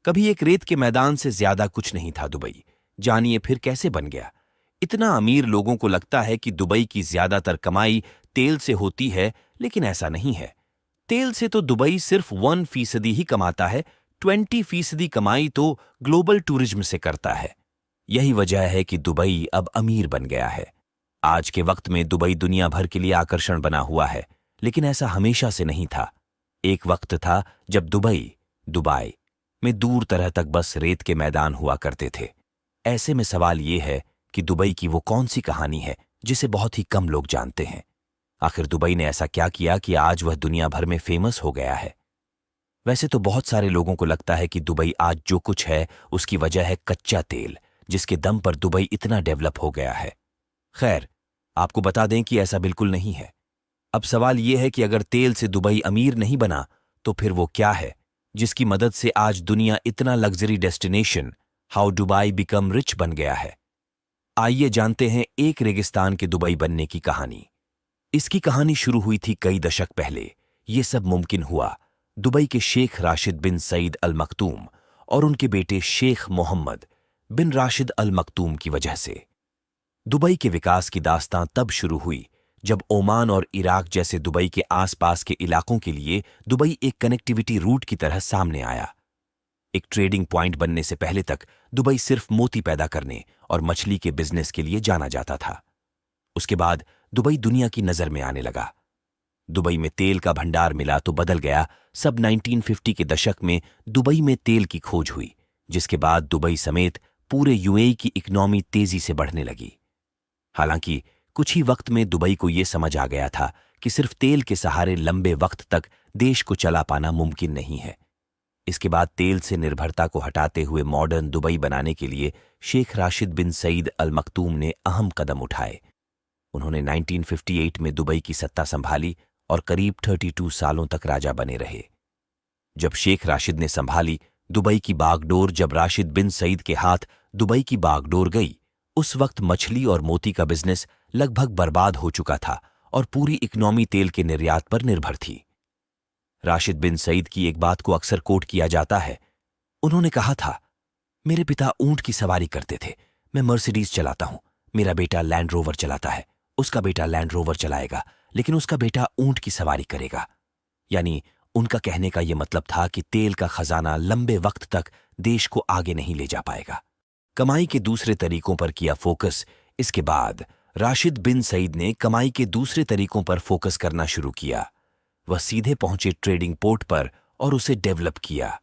कभी एक रेत के मैदान से ज्यादा कुछ नहीं था दुबई। जानिए फिर कैसे बन गया। इतना अमीर लोगों को लगता है कि दुबई की ज्यादातर कमाई तेल से होती है, लेकिन ऐसा नहीं है। तेल से तो दुबई सिर्फ 1% ही कमाता है। 20% कमाई तो ग्लोबल टूरिज्म से करता है। यही वजह है कि दुबई अब अमीर बन गया है। आज के वक्त में दुबई दुनिया भर के लिए आकर्षण बना हुआ है, लेकिन ऐसा हमेशा से नहीं था। एक वक्त था जब दुबई में दूर तरह तक बस रेत के मैदान हुआ करते थे। ऐसे में सवाल ये है कि दुबई की वो कौन सी कहानी है जिसे बहुत ही कम लोग जानते हैं। आखिर दुबई ने ऐसा क्या किया कि आज वह दुनिया भर में फेमस हो गया है। वैसे तो बहुत सारे लोगों को लगता है कि दुबई आज जो कुछ है उसकी वजह है कच्चा तेल, जिसके दम पर दुबई इतना डेवलप हो गया है। खैर, आपको बता दें कि ऐसा बिल्कुल नहीं है। अब सवाल यह है कि अगर तेल से दुबई अमीर नहीं बना तो फिर वो क्या है जिसकी मदद से आज दुनिया इतना luxury destination how Dubai become rich बन गया है। आइए जानते हैं एक रेगिस्तान के दुबई बनने की कहानी। इसकी कहानी शुरू हुई थी कई दशक पहले। ये सब मुमकिन हुआ दुबई के शेख राशिद बिन सईद अल मखतूम और उनके बेटे शेख मोहम्मद बिन राशिद अल मखतूम की वजह से। दुबई के विकास की दास्तां तब शुरू हुई जब ओमान और इराक जैसे दुबई के आसपास के इलाकों के लिए दुबई एक कनेक्टिविटी रूट की तरह सामने आया। एक ट्रेडिंग पॉइंट बनने से पहले तक दुबई सिर्फ मोती पैदा करने और मछली के बिजनेस के लिए जाना जाता था। उसके बाद दुबई दुनिया की नजर में आने लगा। दुबई में तेल का भंडार मिला तो बदल गया। सब 1950 के दशक में दुबई में तेल की खोज हुई, जिसके बाद दुबई समेत पूरे यूएई की इकोनॉमी तेजी से बढ़ने लगी। हालांकि कुछ ही वक्त में दुबई को यह समझ आ गया था कि सिर्फ तेल के सहारे लंबे वक्त तक देश को चला पाना मुमकिन नहीं है। इसके बाद तेल से निर्भरता को हटाते हुए मॉडर्न दुबई बनाने के लिए शेख राशिद बिन सईद अल मखतूम ने अहम कदम उठाए। उन्होंने 1958 में दुबई की सत्ता संभाली और करीब 32 सालों तक राजा बने रहे। जब शेख राशिद ने संभाली दुबई की बागडोर, जब राशिद बिन सईद के हाथ दुबई की बागडोर गई, उस वक्त मछली और मोती का बिजनेस लगभग बर्बाद हो चुका था और पूरी इकोनॉमी तेल के निर्यात पर निर्भर थी। राशिद बिन सईद की एक बात को अक्सर कोट किया जाता है। उन्होंने कहा था, मेरे पिता ऊंट की सवारी करते थे, मैं मर्सिडीज चलाता हूं। मेरा बेटा लैंड रोवर चलाता है, उसका बेटा लैंड रोवर चलाएगा, लेकिन उसका बेटा ऊंट की सवारी करेगा। यानी उनका कहने का यह मतलब था कि तेल का खजाना लंबे वक्त तक देश को आगे नहीं ले जा पाएगा। कमाई के दूसरे तरीकों पर किया फोकस। इसके बाद राशिद बिन सईद ने कमाई के दूसरे तरीकों पर फोकस करना शुरू किया। वह सीधे पहुंचे ट्रेडिंग पोर्ट पर और उसे डेवलप किया।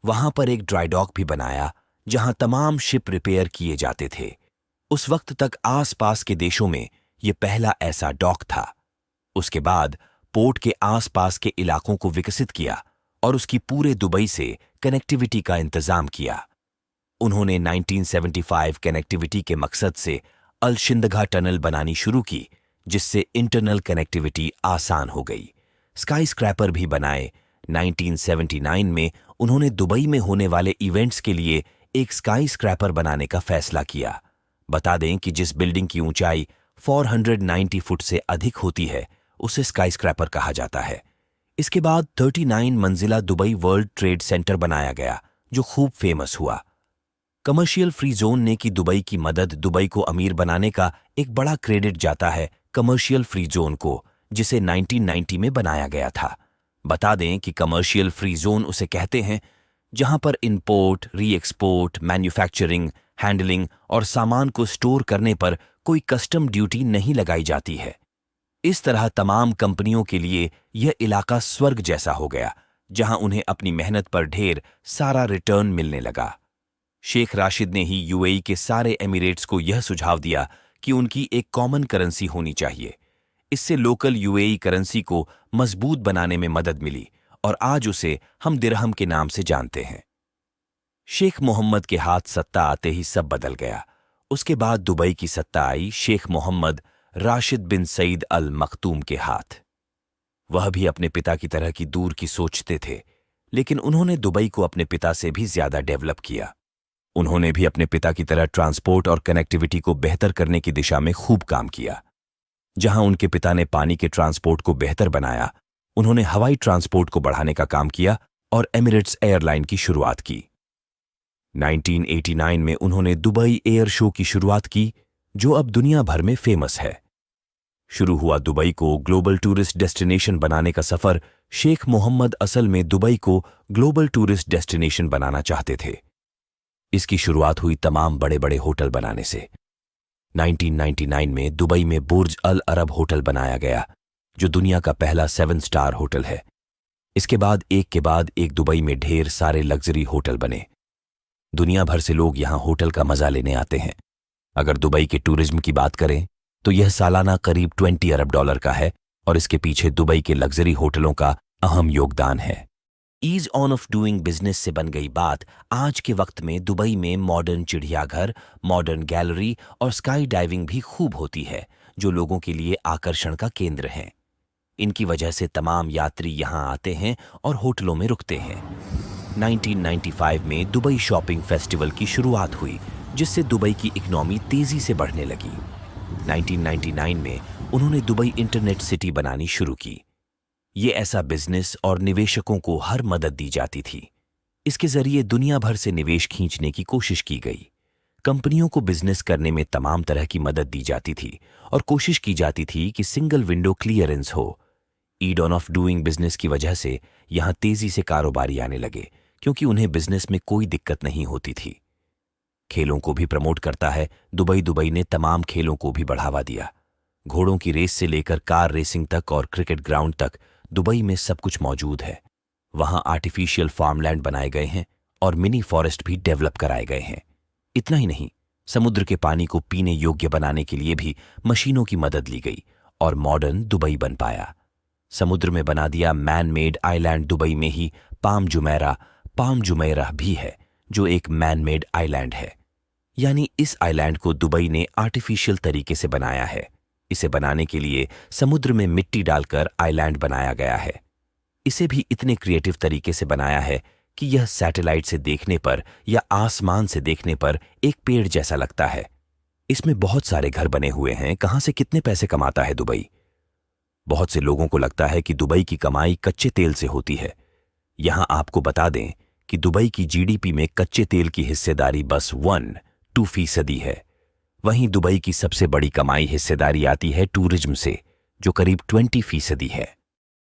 वहां पर एक ड्राई डॉक भी बनाया जहां तमाम शिप रिपेयर किए जाते थे। उस वक्त तक आसपास के देशों में यह पहला ऐसा डॉक था। उसके बाद पोर्ट के आसपास के इलाकों को विकसित किया और उसकी पूरे दुबई से कनेक्टिविटी का इंतजाम किया। उन्होंने 1975 कनेक्टिविटी के मकसद से अलशिंदगा टनल बनानी शुरू की, जिससे इंटरनल कनेक्टिविटी आसान हो गई। स्काई स्क्रैपर भी बनाए। 1979 में उन्होंने दुबई में होने वाले इवेंट्स के लिए एक स्काई स्क्रैपर बनाने का फैसला किया। बता दें कि जिस बिल्डिंग की ऊंचाई 490 फुट से अधिक होती है उसे स्काई स्क्रैपर कहा जाता है। इसके बाद 39 मंजिला दुबई वर्ल्ड ट्रेड सेंटर बनाया गया, जो खूब फेमस हुआ। कमर्शियल फ्री जोन ने की दुबई की मदद। दुबई को अमीर बनाने का एक बड़ा क्रेडिट जाता है कमर्शियल फ्री जोन को, जिसे 1990 में बनाया गया था। बता दें कि कमर्शियल फ्री जोन उसे कहते हैं जहां पर इंपोर्ट, री एक्सपोर्ट, मैन्युफैक्चरिंग, हैंडलिंग और सामान को स्टोर करने पर कोई कस्टम ड्यूटी नहीं लगाई जाती है। इस तरह तमाम कंपनियों के लिए यह इलाका स्वर्ग जैसा हो गया, जहां उन्हें अपनी मेहनत पर ढेर सारा रिटर्न मिलने लगा। शेख राशिद ने ही यूएई के सारे एमिरेट्स को यह सुझाव दिया कि उनकी एक कॉमन करेंसी होनी चाहिए। इससे लोकल यूएई करेंसी को मजबूत बनाने में मदद मिली और आज उसे हम दिरहम के नाम से जानते हैं। शेख मोहम्मद के हाथ सत्ता आते ही सब बदल गया। उसके बाद दुबई की सत्ता आई शेख मोहम्मद राशिद बिन सईद अल मखतूम के हाथ। वह भी अपने पिता की तरह की दूर की सोचते थे, लेकिन उन्होंने दुबई को अपने पिता से भी ज्यादा डेवलप किया। उन्होंने भी अपने पिता की तरह ट्रांसपोर्ट और कनेक्टिविटी को बेहतर करने की दिशा में खूब काम किया। जहां उनके पिता ने पानी के ट्रांसपोर्ट को बेहतर बनाया, उन्होंने हवाई ट्रांसपोर्ट को बढ़ाने का काम किया और एमिरेट्स एयरलाइन की शुरुआत की। 1989 में उन्होंने दुबई एयर शो की शुरुआत की, जो अब दुनिया भर में फेमस है। शुरू हुआ दुबई को ग्लोबल टूरिस्ट डेस्टिनेशन बनाने का सफर। शेख मोहम्मद असल में दुबई को ग्लोबल टूरिस्ट डेस्टिनेशन बनाना चाहते थे। इसकी शुरुआत हुई तमाम बड़े बड़े होटल बनाने से। 1999 में दुबई में बुर्ज अल अरब होटल बनाया गया, जो दुनिया का पहला 7 स्टार होटल है। इसके बाद एक के बाद एक दुबई में ढेर सारे लग्जरी होटल बने। दुनिया भर से लोग यहां होटल का मजा लेने आते हैं। अगर दुबई के टूरिज्म की बात करें तो यह सालाना करीब 20 अरब डॉलर का है, और इसके पीछे दुबई के लग्जरी होटलों का अहम योगदान है। Ease on of doing business से बन गई बात आज के वक्त में दुबई में मॉडर्न चिड़ियाघर, मॉडर्न गैलरी और स्काई डाइविंग भी खूब होती है, जो लोगों के लिए आकर्षण का केंद्र हैं। इनकी वजह से तमाम यात्री यहां आते हैं और होटलों में रुकते हैं। 1995 में दुबई शॉपिंग फेस्टिवल की शुरुआत हुई, जिससे दुबई की इकनॉमी तेजी से बढ़ने लगी। 1999 में उन्होंने दुबई इंटरनेट सिटी बनानी शुरू की। ये ऐसा बिजनेस और निवेशकों को हर मदद दी जाती थी। इसके जरिए दुनिया भर से निवेश खींचने की कोशिश की गई। कंपनियों को बिजनेस करने में तमाम तरह की मदद दी जाती थी और कोशिश की जाती थी कि सिंगल विंडो क्लियरेंस हो। Ease on of doing business की वजह से यहां तेजी से कारोबारी आने लगे, क्योंकि उन्हें बिजनेस में कोई दिक्कत नहीं होती थी। खेलों को भी प्रमोट करता है। दुबई ने तमाम खेलों को भी बढ़ावा दिया। घोड़ों की रेस से लेकर कार रेसिंग तक और क्रिकेट ग्राउंड तक दुबई में सब कुछ मौजूद है। वहां आर्टिफिशियल फार्मलैंड बनाए गए हैं और मिनी फॉरेस्ट भी डेवलप कराए गए हैं। इतना ही नहीं, समुद्र के पानी को पीने योग्य बनाने के लिए भी मशीनों की मदद ली गई और मॉडर्न दुबई बन पाया। समुद्र में बना दिया मैन मेड आइलैंड दुबई में ही पाम जुमैरा भी है, जो एक मैन मेड आइलैंड है। यानी इस आइलैंड को दुबई ने आर्टिफिशियल तरीके से बनाया है। इसे बनाने के लिए समुद्र में मिट्टी डालकर आइलैंड बनाया गया है। इसे भी इतने क्रिएटिव तरीके से बनाया है कि यह सैटेलाइट से देखने पर या आसमान से देखने पर एक पेड़ जैसा लगता है। इसमें बहुत सारे घर बने हुए हैं। कहां से कितने पैसे कमाता है दुबई? बहुत से लोगों को लगता है कि दुबई की कमाई कच्चे तेल से होती है। यहां आपको बता दें कि दुबई की जीडीपी में कच्चे तेल की हिस्सेदारी बस 1-2% है। वहीं दुबई की सबसे बड़ी कमाई हिस्सेदारी आती है टूरिज्म से, जो करीब 20% है।